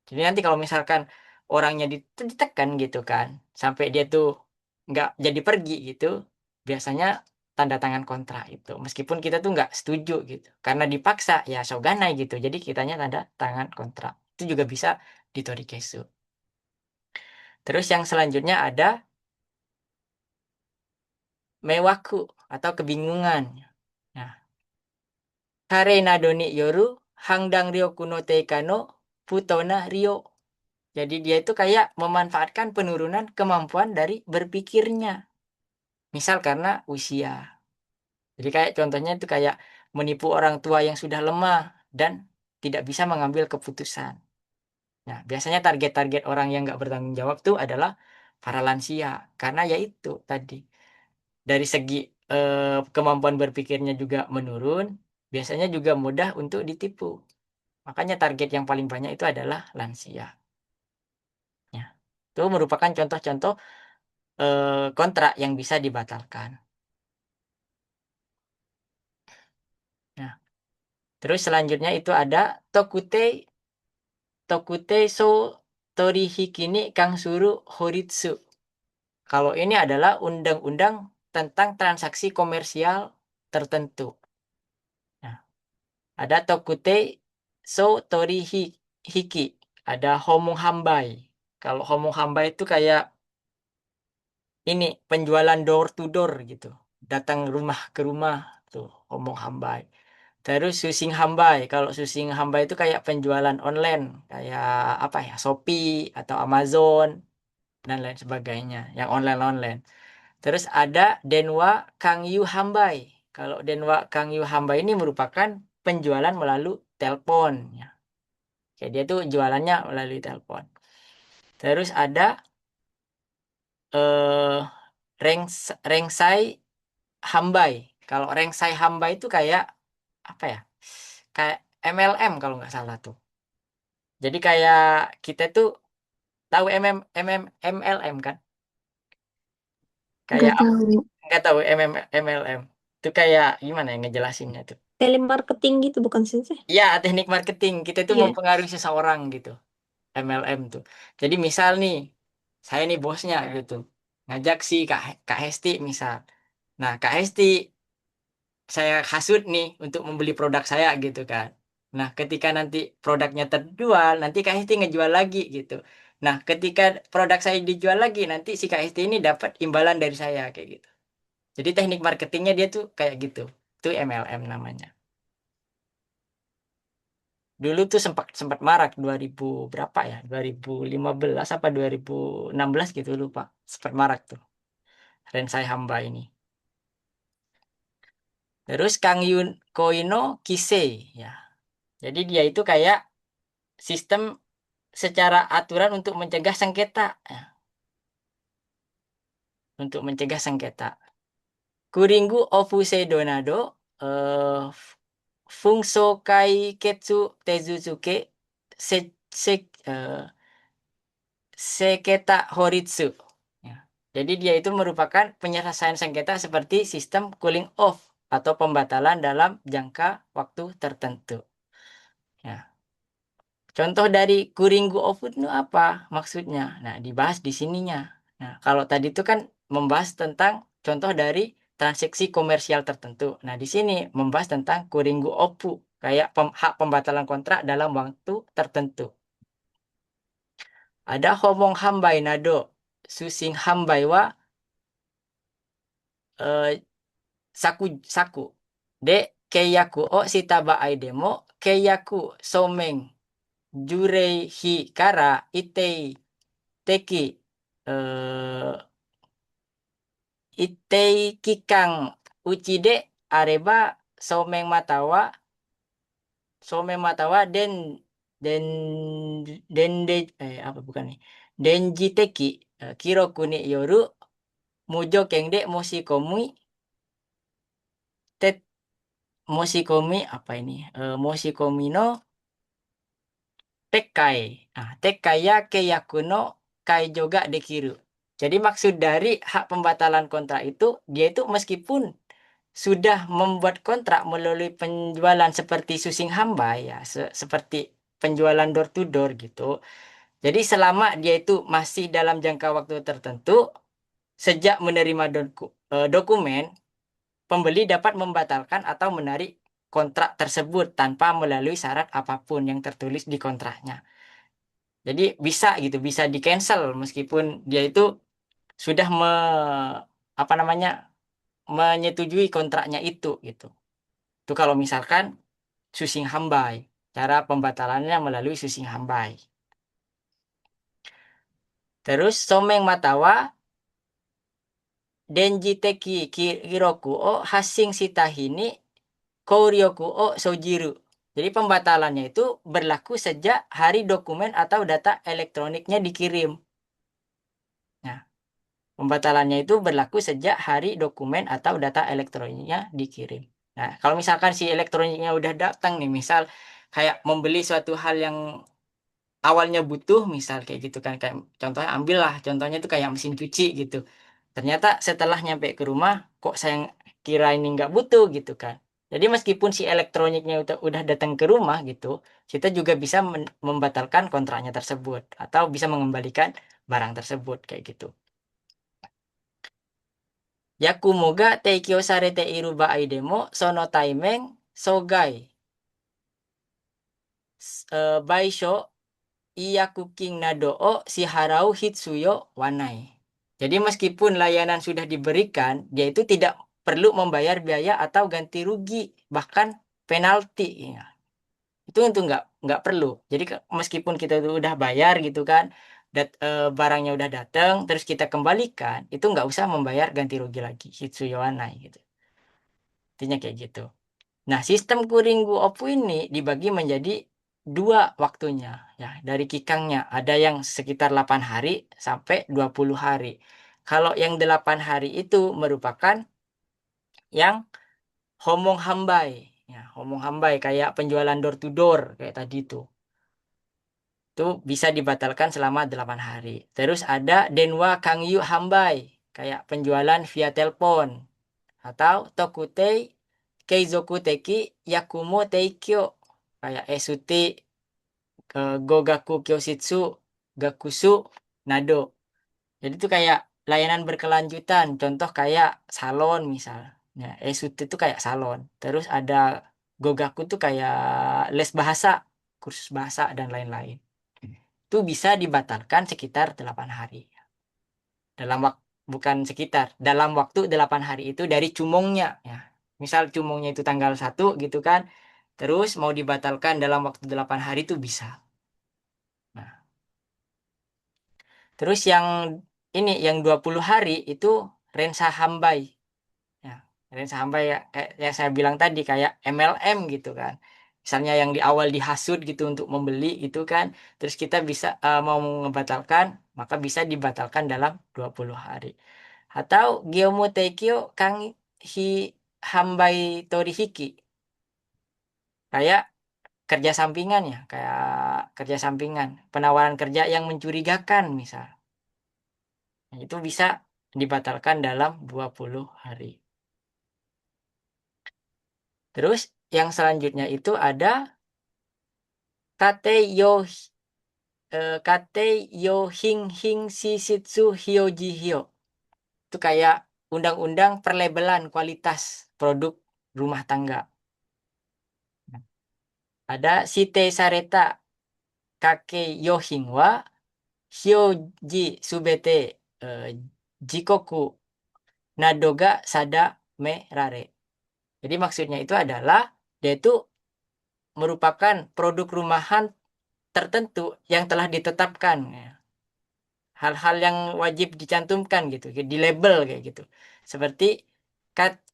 Jadi nanti kalau misalkan orangnya ditekan gitu kan, sampai dia tuh nggak jadi pergi gitu, biasanya tanda tangan kontrak itu. Meskipun kita tuh nggak setuju gitu, karena dipaksa ya shoganai gitu. Jadi kitanya tanda tangan kontrak. Itu juga bisa ditorikesu. Terus yang selanjutnya ada mewaku atau kebingungan. Nah, kare nadoni yoru hangdang ryo kuno teika no futona ryo. Jadi dia itu kayak memanfaatkan penurunan kemampuan dari berpikirnya. Misal karena usia. Jadi kayak contohnya itu kayak menipu orang tua yang sudah lemah dan tidak bisa mengambil keputusan. Nah, biasanya target-target orang yang nggak bertanggung jawab tuh adalah para lansia. Karena ya itu tadi. Dari segi kemampuan berpikirnya juga menurun, biasanya juga mudah untuk ditipu. Makanya target yang paling banyak itu adalah lansia. Ya. Itu merupakan contoh-contoh kontrak yang bisa dibatalkan. Nah, terus selanjutnya itu ada tokute tokute so torihiki ni kang suru horitsu. Kalau ini adalah undang-undang tentang transaksi komersial tertentu. Nah, ada tokute so torihiki, ada homong hambai. Kalau homong hambai itu kayak ini penjualan door to door gitu. Datang rumah ke rumah tuh homong hambai. Terus susing hambai. Kalau susing hambai itu kayak penjualan online, kayak apa ya, Shopee atau Amazon dan lain sebagainya, yang online-online. Terus ada Denwa Kangyu Hambai. Kalau Denwa Kangyu Hambai ini merupakan penjualan melalui telepon ya. Kayak dia tuh jualannya melalui telepon. Terus ada eh Rengsai Hambai. Kalau Rengsai Hambai itu kayak apa ya? Kayak MLM kalau nggak salah tuh. Jadi kayak kita tuh tahu MLM kan? Kayak Nggak tahu. nggak tahu MLM. Itu kayak gimana ya ngejelasinnya tuh? Telemarketing gitu bukan sih? Ya, teknik marketing. Kita itu Iya. mempengaruhi seseorang gitu. MLM tuh. Jadi misal nih, saya nih bosnya gitu. Ngajak si Kak Hesti misal. Nah, Kak Hesti saya hasut nih untuk membeli produk saya gitu kan. Nah, ketika nanti produknya terjual, nanti Kak Hesti ngejual lagi gitu. Nah, ketika produk saya dijual lagi, nanti si Kak Hesti ini dapat imbalan dari saya kayak gitu. Jadi teknik marketingnya dia tuh kayak gitu. Itu MLM namanya. Dulu tuh sempat sempat marak 2000 berapa ya? 2015 apa 2016 gitu lupa. Sempat marak tuh Rensai Hamba ini. Terus Kang Yun Koino Kise ya. Jadi dia itu kayak sistem secara aturan untuk mencegah sengketa ya. Untuk mencegah sengketa. Kuringgu Ofuse Donado Fungso Kai Ketsu Tezuzuke se, se, eh, Seketa Horitsu. Ya. Jadi dia itu merupakan penyelesaian sengketa seperti sistem cooling off atau pembatalan dalam jangka waktu tertentu. Ya. Contoh dari Kuringgu off itu apa maksudnya? Nah, dibahas di sininya. Nah, kalau tadi itu kan membahas tentang contoh dari transaksi komersial tertentu. Nah, di sini membahas tentang Kuringgu Oppu, kayak hak pembatalan kontrak dalam waktu tertentu. Ada homong hambai nado, susing hambai wa eh, saku saku. De keiyaku o sitaba aidemo keiyaku someng jurei hi kara itei teki eh, itei kikang uchide areba someng matawa den de apa bukan nih denji teki kiro kuni yoru mujo kengde moshikomi tet moshikomi apa ini moshikomi no tekai. Nah, tekai ya keiyaku no kai juga dekiru. Jadi maksud dari hak pembatalan kontrak itu, dia itu meskipun sudah membuat kontrak melalui penjualan seperti susing hamba ya, seperti penjualan door to door gitu. Jadi selama dia itu masih dalam jangka waktu tertentu, sejak menerima dokumen, pembeli dapat membatalkan atau menarik kontrak tersebut tanpa melalui syarat apapun yang tertulis di kontraknya. Jadi bisa gitu, bisa di cancel meskipun dia itu sudah apa namanya menyetujui kontraknya itu gitu. Itu kalau misalkan susing hambai, cara pembatalannya melalui susing hambai. Terus someng matawa denji teki kiroku o hasing sitahini kouryoku o sojiru. Jadi pembatalannya itu berlaku sejak hari dokumen atau data elektroniknya dikirim. Nah, pembatalannya itu berlaku sejak hari dokumen atau data elektroniknya dikirim. Nah, kalau misalkan si elektroniknya udah datang nih, misal kayak membeli suatu hal yang awalnya butuh, misal kayak gitu kan, kayak contohnya ambillah, contohnya itu kayak mesin cuci gitu. Ternyata setelah nyampe ke rumah, kok saya kira ini nggak butuh gitu kan. Jadi meskipun si elektroniknya udah datang ke rumah gitu, kita juga bisa membatalkan kontraknya tersebut atau bisa mengembalikan barang tersebut kayak gitu. Yakumo ga teikyo sarete iru baai demo sono taimeng sogai baisho iyakuking nado o shiharau hitsuyo wanai. Jadi meskipun layanan sudah diberikan, dia itu tidak perlu membayar biaya atau ganti rugi, bahkan penalti. Ya. Itu nggak perlu. Jadi meskipun kita itu udah bayar gitu kan, barangnya udah datang, terus kita kembalikan, itu nggak usah membayar ganti rugi lagi, hitsuyo wanai gitu. Intinya kayak gitu. Nah, sistem Kuringgu Opu ini dibagi menjadi dua waktunya. Ya, dari kikangnya ada yang sekitar 8 hari sampai 20 hari. Kalau yang 8 hari itu merupakan yang homong hambai. Ya, homong hambai kayak penjualan door to door kayak tadi itu. Itu bisa dibatalkan selama 8 hari. Terus ada denwa kangyu hambai kayak penjualan via telepon atau tokutei keizoku teki yakumo teikyo kayak esuti gogaku kyoshitsu gakusu nado. Jadi itu kayak layanan berkelanjutan, contoh kayak salon misalnya, esuti itu kayak salon, terus ada gogaku tuh kayak les bahasa, kursus bahasa dan lain-lain. Itu bisa dibatalkan sekitar 8 hari dalam waktu, bukan sekitar, dalam waktu 8 hari itu dari cumongnya ya. Misal cumongnya itu tanggal 1 gitu kan, terus mau dibatalkan dalam waktu 8 hari itu bisa. Nah, terus yang 20 hari itu Rensa Hambai. Ya, Rensa Hambai ya, yang saya bilang tadi kayak MLM gitu kan. Misalnya yang di awal dihasut gitu untuk membeli gitu kan. Terus kita bisa mau membatalkan, maka bisa dibatalkan dalam 20 hari. Atau Gyomu Teikyo Kang Hi Hambai Torihiki. Kayak kerja sampingan ya, kayak kerja sampingan, penawaran kerja yang mencurigakan misal. Nah, itu bisa dibatalkan dalam 20 hari. Terus yang selanjutnya itu ada kate yo kate yo hing hing shishitsu hyoji hyo. Itu kayak undang-undang perlebelan kualitas produk rumah tangga. Ada shite sareta kake yohin wa hyoji subete eh, jikoku nadoga sada me rare. Jadi maksudnya itu adalah dia itu merupakan produk rumahan tertentu yang telah ditetapkan. Ya. Hal-hal yang wajib dicantumkan gitu, di label kayak gitu. Seperti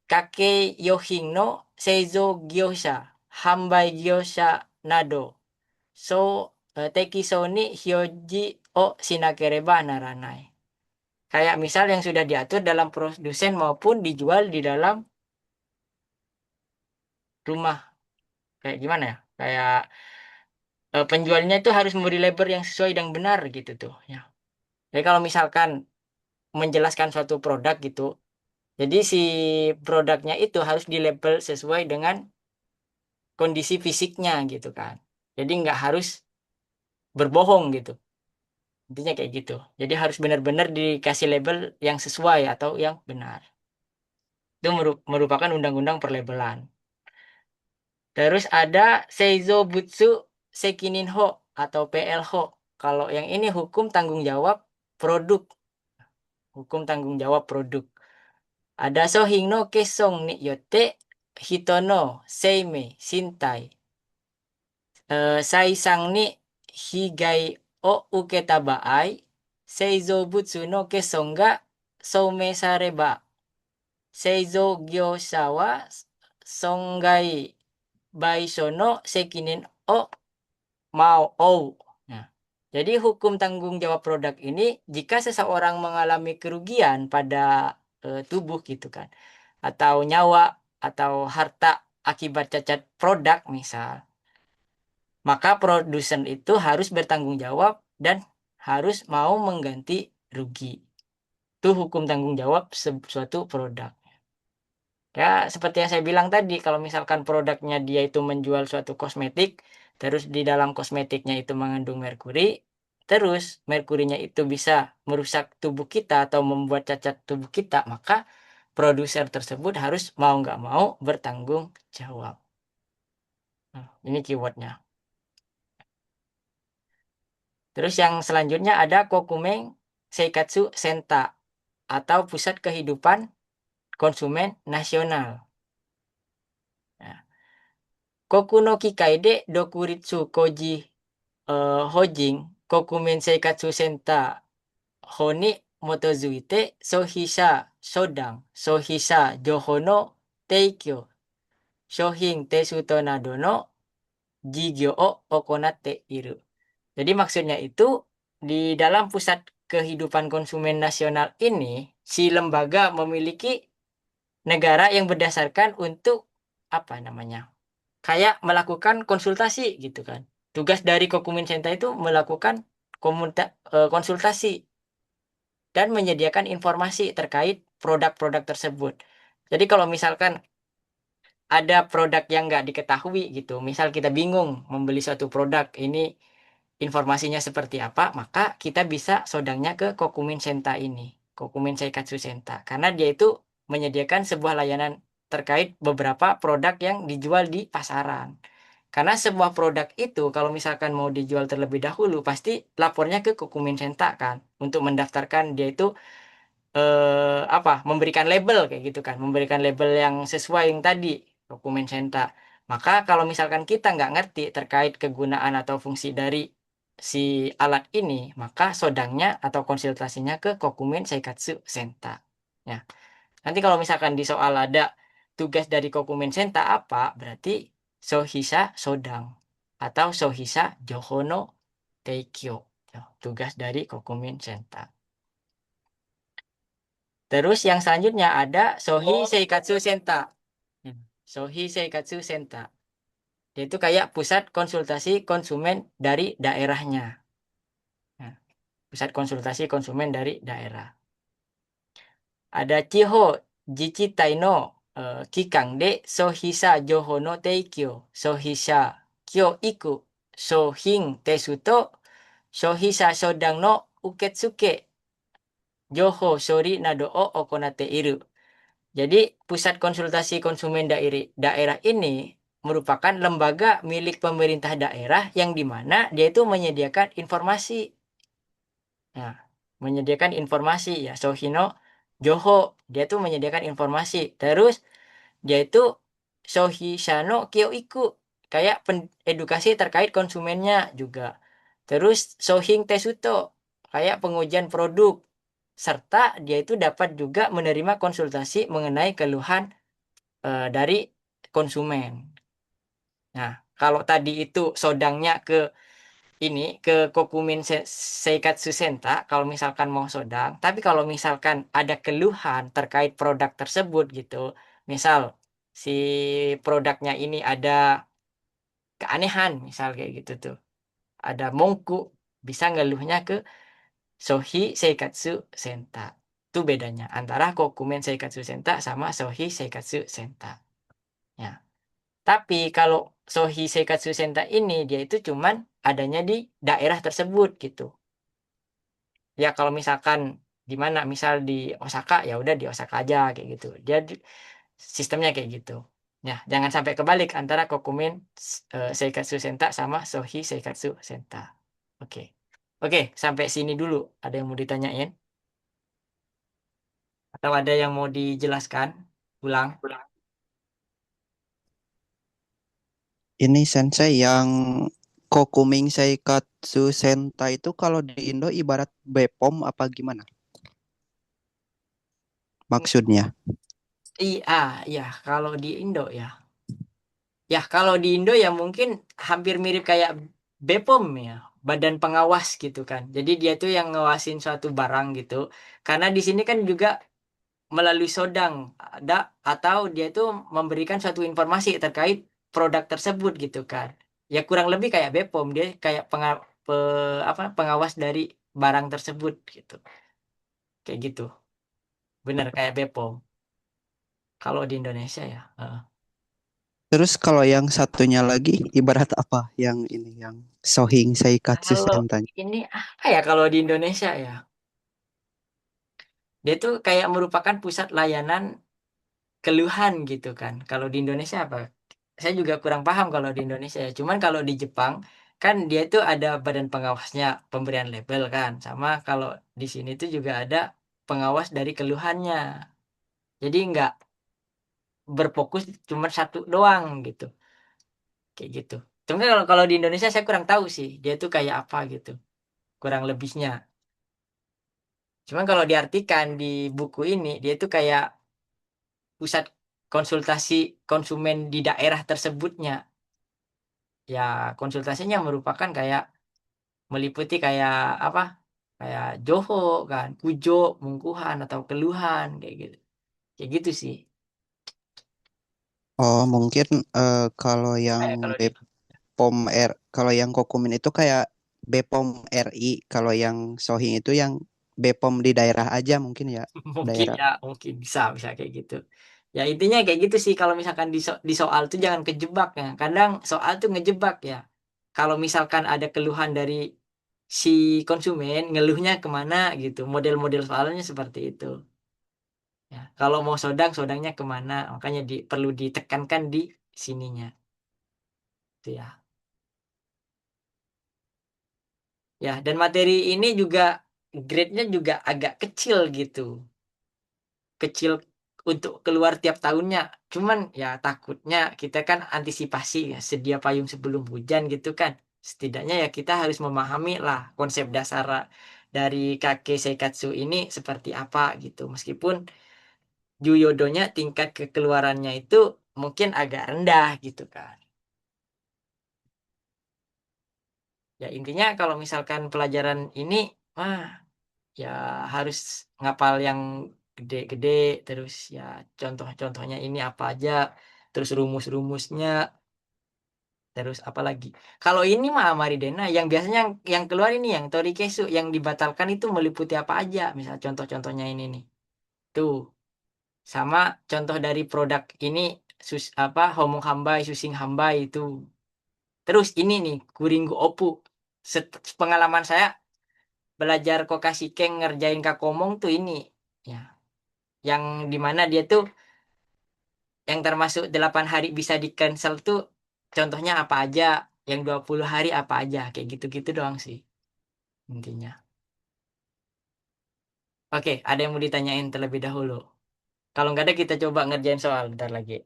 kake yohin no seizo gyosha, hambai gyosha nado. So, teki so ni hyoji o shinakereba naranai. Kayak misal yang sudah diatur dalam produsen maupun dijual di dalam rumah. Kayak gimana ya? Kayak penjualnya itu harus memberi label yang sesuai dan benar gitu tuh. Ya. Jadi kalau misalkan menjelaskan suatu produk gitu, jadi si produknya itu harus dilabel sesuai dengan kondisi fisiknya gitu kan. Jadi nggak harus berbohong gitu. Intinya kayak gitu. Jadi harus benar-benar dikasih label yang sesuai atau yang benar. Itu merupakan undang-undang perlabelan. Terus ada Seizo Butsu Sekininho atau PLH. Kalau yang ini hukum tanggung jawab produk. Hukum tanggung jawab produk. Ada Sohing no Kesong ni Yote Hitono Seime Shintai. Saisang ni Higai o uketa baai. Seizo Butsu no Kesong ga Soume Sareba. Seizo Gyosha wa Songai Baisho no Sekinin o mau ou. Nah, jadi hukum tanggung jawab produk ini jika seseorang mengalami kerugian pada tubuh gitu kan, atau nyawa atau harta akibat cacat produk misal, maka produsen itu harus bertanggung jawab dan harus mau mengganti rugi. Itu hukum tanggung jawab suatu produk. Ya, seperti yang saya bilang tadi, kalau misalkan produknya dia itu menjual suatu kosmetik, terus di dalam kosmetiknya itu mengandung merkuri, terus merkurinya itu bisa merusak tubuh kita atau membuat cacat tubuh kita, maka produser tersebut harus mau nggak mau bertanggung jawab. Nah, ini keywordnya. Terus yang selanjutnya ada Kokumeng Seikatsu Senta atau Pusat Kehidupan Konsumen Nasional. Nah, Koku no Kikai de Dokuritsu Koji Hojin Kokumen Seikatsu Senta Honi Motozuite Sohisha Sodang Sohisha Joho no Teikyo Shohin Tesuto nado no Jigyo o Okonatte iru. Jadi maksudnya itu di dalam pusat kehidupan konsumen nasional ini si lembaga memiliki negara yang berdasarkan untuk apa namanya? Kayak melakukan konsultasi gitu kan. Tugas dari Kokumin Senta itu melakukan konsultasi dan menyediakan informasi terkait produk-produk tersebut. Jadi kalau misalkan ada produk yang nggak diketahui gitu, misal kita bingung membeli suatu produk, ini informasinya seperti apa, maka kita bisa sodangnya ke Kokumin Senta ini, Kokumin Seikatsu Senta, karena dia itu menyediakan sebuah layanan terkait beberapa produk yang dijual di pasaran. Karena sebuah produk itu kalau misalkan mau dijual terlebih dahulu, pasti lapornya ke Kokumin Senta kan, untuk mendaftarkan dia itu apa memberikan label kayak gitu kan, memberikan label yang sesuai yang tadi Kokumin Senta. Maka kalau misalkan kita nggak ngerti terkait kegunaan atau fungsi dari si alat ini, maka sodangnya atau konsultasinya ke Kokumin Seikatsu Senta. Ya, nanti kalau misalkan di soal ada tugas dari Kokumin Senta apa, berarti Sohisa Sodang atau Sohisa Johono Teikyo. Ya, tugas dari Kokumin Senta. Terus yang selanjutnya ada Sohi Seikatsu Senta. Sohi Seikatsu Senta. Dia itu kayak pusat konsultasi konsumen dari daerahnya. Nah, pusat konsultasi konsumen dari daerah. Ada Chiho Jichitai no Kikan de Sohisa Joho no Teikyo. Sohisa Kyo Iku. Sohin Tesuto. Sohisa Sodang no Uketsuke. Joho Shori Nado o Okonate Iru. Jadi, pusat konsultasi konsumen daerah ini merupakan lembaga milik pemerintah daerah yang di mana dia itu menyediakan informasi. Nah, menyediakan informasi ya, Sohino Joho, dia tuh menyediakan informasi. Terus dia itu Sohi Shano Kyoiku, kayak edukasi terkait konsumennya juga. Terus Sohing Tesuto, kayak pengujian produk. Serta dia itu dapat juga menerima konsultasi mengenai keluhan dari konsumen. Nah, kalau tadi itu sodangnya ke ini ke Kokumin Seikatsu Senta kalau misalkan mau sodang, tapi kalau misalkan ada keluhan terkait produk tersebut gitu, misal si produknya ini ada keanehan, misal kayak gitu tuh, ada mongku, bisa ngeluhnya ke Sohi Seikatsu Senta. Itu bedanya antara Kokumen Seikatsu Senta sama Sohi Seikatsu Senta. Ya. Tapi kalau Sohi Seikatsu Senta ini dia itu cuman adanya di daerah tersebut gitu. Ya kalau misalkan di mana, misal di Osaka, ya udah di Osaka aja kayak gitu. Dia sistemnya kayak gitu. Ya, jangan sampai kebalik antara Kokumin Seikatsu Senta sama Sohi Seikatsu Senta. Oke. Oke, sampai sini dulu. Ada yang mau ditanyain? Atau ada yang mau dijelaskan? Ulang. Ini sensei yang Kokuming Seikatsu Sentai itu kalau di Indo ibarat Bepom apa gimana maksudnya? Iya, iya. Kalau di Indo ya. Ya, kalau di Indo ya mungkin hampir mirip kayak BPOM ya. Badan pengawas gitu kan. Jadi dia tuh yang ngawasin suatu barang gitu. Karena di sini kan juga melalui sodang ada atau dia itu memberikan suatu informasi terkait produk tersebut gitu kan. Ya kurang lebih kayak BPOM, dia kayak pengawas dari barang tersebut gitu. Kayak gitu. Bener kayak BPOM kalau di Indonesia ya. Heeh. Terus kalau yang satunya lagi ibarat apa yang ini yang Sohing Seikatsu Kalau Sentai? ini apa ya kalau di Indonesia ya? Dia tuh kayak merupakan pusat layanan keluhan gitu kan. Kalau di Indonesia apa? Saya juga kurang paham kalau di Indonesia ya. Cuman kalau di Jepang kan dia tuh ada badan pengawasnya, pemberian label kan. Sama kalau di sini tuh juga ada pengawas dari keluhannya. Jadi nggak berfokus cuma satu doang gitu. Kayak gitu. Cuman kalau di Indonesia saya kurang tahu sih. Dia tuh kayak apa gitu. Kurang lebihnya. Cuman kalau diartikan di buku ini, dia tuh kayak pusat konsultasi konsumen di daerah tersebutnya. Ya, konsultasinya merupakan kayak meliputi kayak apa? Kayak Joho kan, Kujo, Mungkuhan atau keluhan kayak gitu. Kayak gitu sih. Oh, mungkin kalau yang Kayak kalau di Bepom kalau yang Kokumin itu kayak Bepom RI, kalau yang Sohing itu yang Bepom di daerah aja mungkin ya, mungkin daerah. ya, mungkin bisa kayak gitu. Ya intinya kayak gitu sih kalau misalkan di soal tuh jangan kejebak ya. Kadang soal tuh ngejebak ya. Kalau misalkan ada keluhan dari si konsumen, ngeluhnya kemana gitu. Model-model soalnya seperti itu. Ya, kalau mau sodang, sodangnya kemana? Makanya perlu ditekankan di sininya. Itu ya. Ya, dan materi ini juga grade-nya juga agak kecil gitu. Kecil untuk keluar tiap tahunnya. Cuman ya takutnya kita kan antisipasi ya, sedia payung sebelum hujan gitu kan. Setidaknya ya kita harus memahami lah konsep dasar dari Kake Seikatsu ini seperti apa gitu. Meskipun Juyodonya tingkat kekeluarannya itu mungkin agak rendah gitu kan. Ya intinya kalau misalkan pelajaran ini, wah ya harus ngapal yang gede-gede, terus ya contoh-contohnya ini apa aja, terus rumus-rumusnya, terus apa lagi. Kalau ini mah Maridena, yang biasanya yang keluar ini yang Torikesu, yang dibatalkan itu meliputi apa aja, misal contoh-contohnya ini nih. Tuh, sama contoh dari produk ini apa Homong Hambai, Susing Hambai itu. Terus ini nih, Kuringgu Oppu. Pengalaman saya belajar Kokashikeng ngerjain Kakomong tuh ini ya yang dimana dia tuh yang termasuk 8 hari bisa di cancel tuh contohnya apa aja, yang 20 hari apa aja, kayak gitu-gitu doang sih intinya. Oke, ada yang mau ditanyain terlebih dahulu? Kalau nggak ada kita coba ngerjain soal bentar lagi.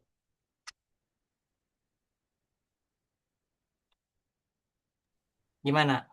Gimana?